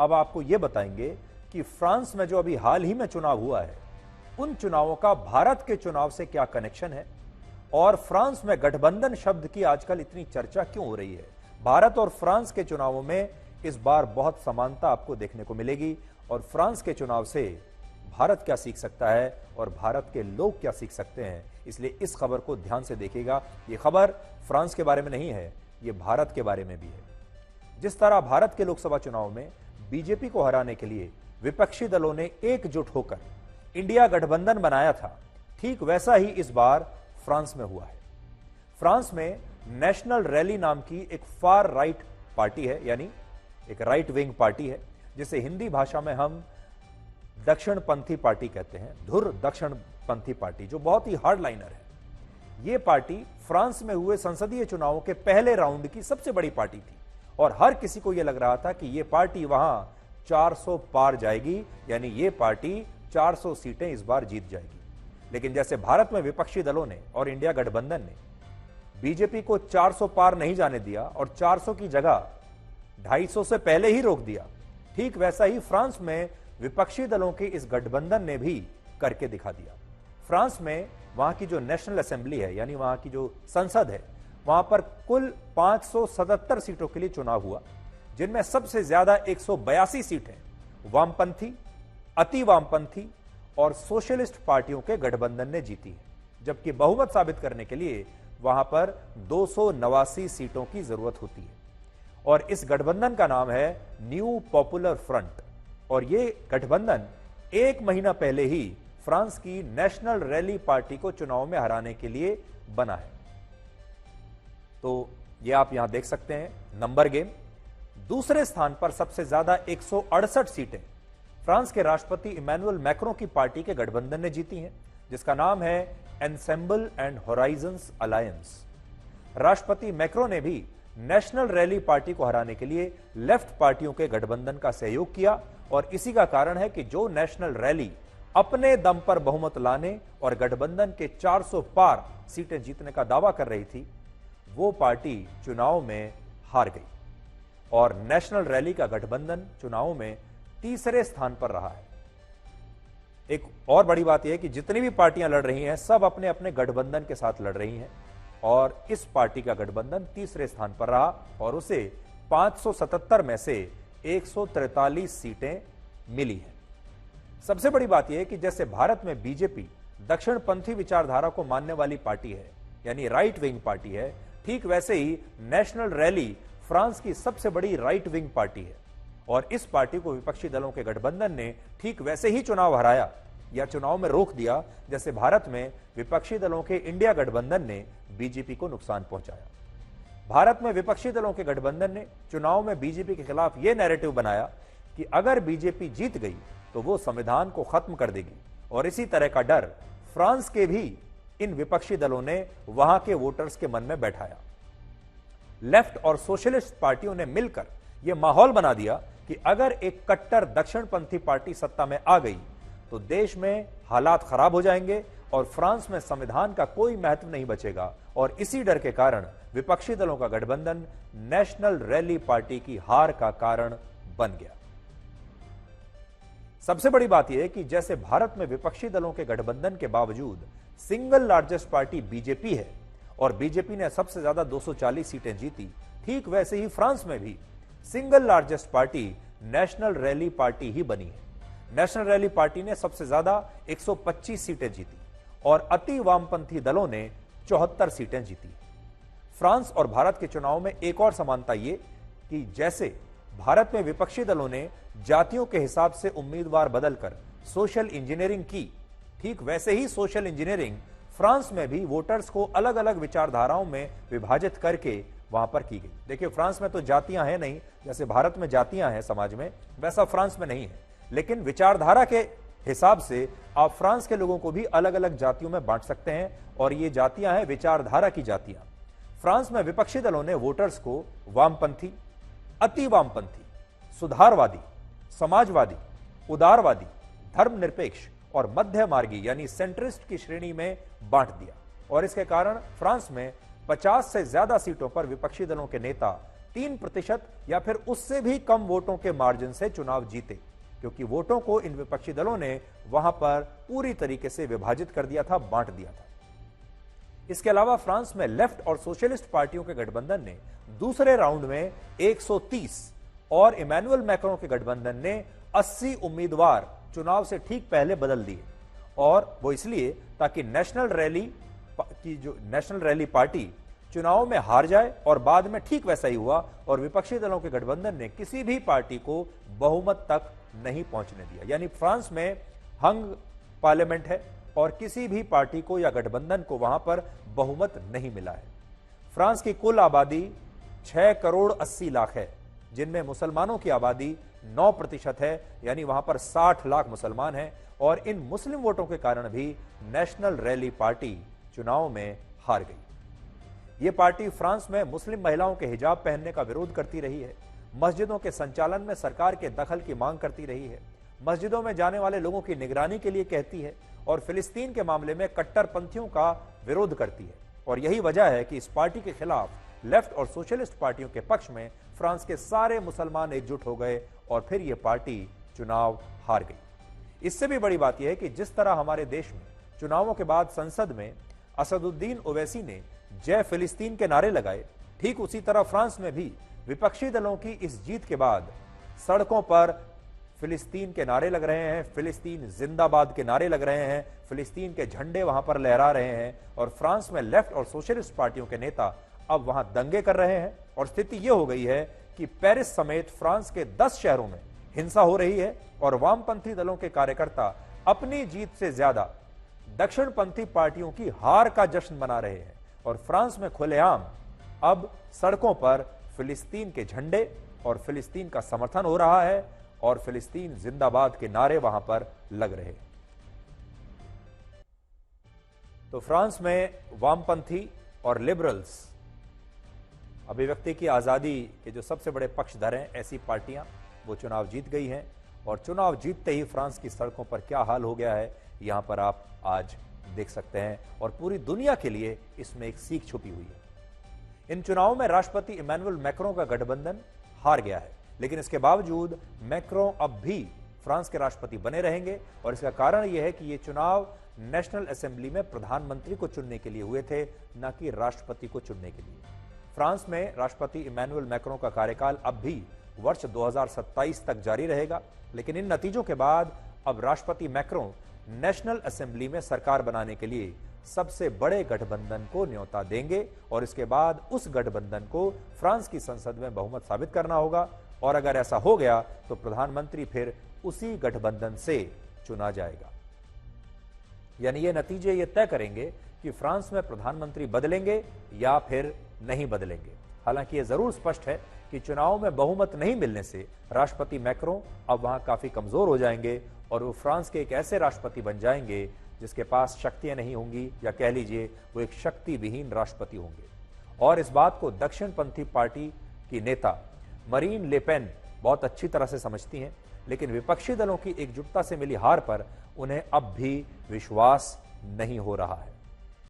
अब आपको यह बताएंगे कि फ्रांस में जो अभी हाल ही में चुनाव हुआ है, उन चुनावों का भारत के चुनाव से क्या कनेक्शन है, और फ्रांस में गठबंधन शब्द की आजकल इतनी चर्चा क्यों हो रही है। भारत और फ्रांस के चुनावों में इस बार बहुत समानता आपको देखने को मिलेगी, और फ्रांस के चुनाव से भारत क्या सीख सकता है और भारत के लोग क्या सीख सकते हैं। इसलिए इस खबर को ध्यान से देखिएगा। यह खबर फ्रांस के बारे में नहीं है, यह भारत के बारे में भी है। जिस तरह भारत के लोकसभा चुनाव में बीजेपी को हराने के लिए विपक्षी दलों ने एकजुट होकर इंडिया गठबंधन बनाया था, ठीक वैसा ही इस बार फ्रांस में हुआ है। फ्रांस में नेशनल रैली नाम की एक फार राइट पार्टी है, यानी एक राइट विंग पार्टी है, जिसे हिंदी भाषा में हम दक्षिणपंथी पार्टी कहते हैं, धुर दक्षिणपंथी पार्टी, जो बहुत ही हार्ड लाइनर है। यह पार्टी फ्रांस में हुए संसदीय चुनावों के पहले राउंड की सबसे बड़ी पार्टी थी, और हर किसी को यह लग रहा था कि यह पार्टी वहां 400 पार जाएगी, यानी यह पार्टी 400 सीटें इस बार जीत जाएगी। लेकिन जैसे भारत में विपक्षी दलों ने और इंडिया गठबंधन ने बीजेपी को 400 पार नहीं जाने दिया और 400 की जगह 250 से पहले ही रोक दिया, ठीक वैसा ही फ्रांस में विपक्षी दलों के इस गठबंधन ने भी करके दिखा दिया। फ्रांस में वहां की जो नेशनल असेंबली है, यानी वहां की जो संसद है, वहां पर कुल 577 सीटों के लिए चुनाव हुआ, जिनमें सबसे ज्यादा 182 सीटें वामपंथी, अति वामपंथी और सोशलिस्ट पार्टियों के गठबंधन ने जीती है, जबकि बहुमत साबित करने के लिए वहां पर 289 सीटों की जरूरत होती है। और इस गठबंधन का नाम है न्यू पॉपुलर फ्रंट, और यह गठबंधन 1 महीना पहले ही फ्रांस की नेशनल रैली पार्टी को चुनाव में हराने के लिए बना है। तो यह आप यहां देख सकते हैं नंबर गेम। दूसरे स्थान पर सबसे ज्यादा 168 सीटें फ्रांस के राष्ट्रपति इमैनुअल मैक्रों की पार्टी के गठबंधन ने जीती हैं, जिसका नाम है एनसेंबल एंड होराइजन्स अलायंस। राष्ट्रपति मैक्रों ने भी नेशनल रैली पार्टी को हराने के लिए लेफ्ट पार्टियों के गठबंधन का सहयोग किया, और इसी का कारण है कि जो नेशनल रैली अपने दम पर बहुमत लाने और गठबंधन के 400 पार सीटें जीतने का दावा कर रही थी, वो पार्टी चुनाव में हार गई, और नेशनल रैली का गठबंधन चुनाव में तीसरे स्थान पर रहा है। एक और बड़ी बात यह है कि जितनी भी पार्टियां लड़ रही हैं, सब अपने अपने गठबंधन के साथ लड़ रही हैं, और इस पार्टी का गठबंधन तीसरे स्थान पर रहा, और उसे 577 में से 143 सीटें मिली हैं। सबसे बड़ी बात यह है कि जैसे भारत में बीजेपी दक्षिणपंथी विचारधारा को मानने वाली पार्टी है, यानी राइट विंग पार्टी है, ठीक वैसे ही नेशनल रैली फ्रांस की सबसे बड़ी राइट विंग पार्टी है, और इस पार्टी को विपक्षी दलों के गठबंधन ने ठीक वैसे ही चुनाव हराया या चुनाव में रोक दिया, जैसे भारत में विपक्षी दलों के इंडिया गठबंधन ने बीजेपी को नुकसान पहुंचाया। भारत में विपक्षी दलों के गठबंधन ने चुनाव में बीजेपी के खिलाफ यह नैरेटिव बनाया कि अगर बीजेपी जीत गई तो वो संविधान को खत्म कर देगी, और इसी तरह का डर फ्रांस के भी इन विपक्षी दलों ने वहां के वोटर्स के मन में बैठाया। लेफ्ट और सोशलिस्ट पार्टियों ने मिलकर यह माहौल बना दिया कि अगर एक कट्टर दक्षिणपंथी पार्टी सत्ता में आ गई तो देश में हालात खराब हो जाएंगे और फ्रांस में संविधान का कोई महत्व नहीं बचेगा, और इसी डर के कारण विपक्षी दलों का गठबंधन नेशनल रैली पार्टी की हार का कारण बन गया। सबसे बड़ी बात यह है कि जैसे भारत में विपक्षी दलों के गठबंधन के बावजूद सिंगल लार्जेस्ट पार्टी बीजेपी है, और बीजेपी ने सबसे ज्यादा 240 सीटें जीती, ठीक वैसे ही फ्रांस में भी single largest party national rally party ही बनी है। नेशनल रैली पार्टी ने सबसे ज्यादा 125 सीटें जीती, और अति वामपंथी दलों ने 74 सीटें जीती। फ्रांस और भारत के चुनाव में एक और समानता ये कि जैसे भारत में विपक्षी दलों ने जातियों के हिसाब से उम्मीदवार बदलकर सोशल इंजीनियरिंग की, ठीक वैसे ही सोशल इंजीनियरिंग फ्रांस में भी वोटर्स को अलग अलग विचारधाराओं में विभाजित करके वहां पर की गई। देखिए, फ्रांस में तो जातियां हैं नहीं, जैसे भारत में जातियां हैं समाज में, वैसा फ्रांस में नहीं है, लेकिन विचारधारा के हिसाब से आप फ्रांस के लोगों को भी अलग अलग जातियों में बांट सकते हैं, और ये जातियां हैं विचारधारा की जातियां। फ्रांस में विपक्षी दलों ने वोटर्स को वामपंथी, अति वामपंथी, सुधारवादी, समाजवादी, उदारवादी, धर्मनिरपेक्ष और मध्य मार्गी यानी सेंट्रिस्ट की श्रेणी में बांट दिया, और इसके कारण फ्रांस में 50 से ज्यादा सीटों पर विपक्षी दलों के नेता 3% या फिर उससे भी कम वोटों के मार्जिन से चुनाव जीते, क्योंकि वोटों को इन विपक्षी दलों ने वहां पर पूरी तरीके से विभाजित कर दिया था, बांट दिया था। इसके अलावा फ्रांस में लेफ्ट और सोशलिस्ट पार्टियों के गठबंधन ने दूसरे राउंड में 130 और इमैनुअल मैक्रों के गठबंधन ने 80 उम्मीदवार चुनाव से ठीक पहले बदल दिए, और वो इसलिए ताकि नेशनल रैली पार्टी चुनाव में हार जाए। और बाद में ठीक वैसा ही हुआ और विपक्षी दलों के गठबंधन ने किसी भी पार्टी को बहुमत तक नहीं पहुंचने दिया। यानी फ्रांस में हंग पार्लियामेंट है और किसी भी पार्टी को या गठबंधन को वहां पर बहुमत नहीं मिला है। फ्रांस की कुल आबादी 6 करोड़ 80 लाख है, जिनमें मुसलमानों की आबादी 9% है, यानी वहां पर 60 लाख मुसलमान हैं। और इन मुस्लिम वोटों के कारण भी नेशनल रैली पार्टी चुनाव में हार गई। यह पार्टी फ्रांस में मुस्लिम महिलाओं के हिजाब पहनने का विरोध करती रही है, मस्जिदों के संचालन में सरकार के दखल की मांग करती रही है, मस्जिदों में जाने वाले लोगों की निगरानी के लिए कहती है, और फिलिस्तीन के मामले में कट्टरपंथियों का विरोध करती है। और यही वजह है कि इस पार्टी के खिलाफ लेफ्ट और सोशलिस्ट पार्टियों के पक्ष में फ्रांस के सारे मुसलमान एकजुट हो गए और फिर यह पार्टी चुनाव हार गई। इससे भी बड़ी बात यह है कि जिस तरह हमारे देश में चुनावों के बाद संसद में असदुद्दीन ओवैसी ने जय फिलिस्तीन के नारे लगाए, ठीक उसी तरह फ्रांस में भी विपक्षी दलों की इस जीत के बाद सड़कों पर फिलिस्तीन के नारे लग रहे हैं, फिलिस्तीन जिंदाबाद के नारे लग रहे हैं, फिलिस्तीन के झंडे वहां पर लहरा रहे हैं। और फ्रांस में लेफ्ट और सोशलिस्ट पार्टियों के नेता अब वहां दंगे कर रहे हैं। और स्थिति यह हो गई है कि पेरिस समेत फ्रांस के 10 शहरों में हिंसा हो रही है और वामपंथी दलों के कार्यकर्ता अपनी जीत से ज्यादा दक्षिणपंथी पार्टियों की हार का जश्न मना रहे हैं। और फ्रांस में खुलेआम अब सड़कों पर फिलिस्तीन के झंडे और फिलिस्तीन का समर्थन हो रहा है और फिलिस्तीन जिंदाबाद के नारे वहां पर लग रहे हैं। तो फ्रांस में वामपंथी और लिबरल्स, अभिव्यक्ति की आजादी के जो सबसे बड़े पक्षधर हैं, ऐसी पार्टियां वो चुनाव जीत गई हैं। और चुनाव जीतते ही फ्रांस की सड़कों पर क्या हाल हो गया है, यहां पर आप आज देख सकते हैं। और पूरी दुनिया के लिए इसमें एक सीख छुपी हुई है। इन चुनावों में राष्ट्रपति इमैनुअल मैक्रों का गठबंधन हार गया है, लेकिन इसके बावजूद मैक्रों अब भी फ्रांस के राष्ट्रपति बने रहेंगे। और इसका कारण यह है कि ये चुनाव नेशनल असेंबली में प्रधानमंत्री को चुनने के लिए हुए थे, न कि राष्ट्रपति को चुनने के लिए। फ्रांस में राष्ट्रपति इमैनुअल मैक्रों का कार्यकाल अब भी वर्ष 2027 तक जारी रहेगा, लेकिन इन नतीजों के बाद अब राष्ट्रपति मैक्रों नेशनल असेंबली में सरकार बनाने के लिए सबसे बड़े गठबंधन को न्योता देंगे और इसके बाद उस गठबंधन को फ्रांस की संसद में बहुमत साबित करना होगा। और अगर ऐसा हो गया तो प्रधानमंत्री फिर उसी गठबंधन से चुना जाएगा। यानी ये नतीजे ये तय करेंगे कि फ्रांस में प्रधानमंत्री बदलेंगे या फिर नहीं बदलेंगे। हालांकि ये जरूर स्पष्ट है कि चुनाव में बहुमत नहीं मिलने से राष्ट्रपति मैक्रों अब वहां काफी कमजोर हो जाएंगे और वो फ्रांस के एक ऐसे राष्ट्रपति बन जाएंगे जिसके पास शक्तियां नहीं होंगी, या कह लीजिए वो एक शक्ति विहीन राष्ट्रपति होंगे। और इस बात को दक्षिणपंथी पार्टी की नेता मरीन ले पेन बहुत अच्छी तरह से समझती हैं, लेकिन विपक्षी दलों की एकजुटता से मिली हार पर उन्हें अब भी विश्वास नहीं हो रहा है।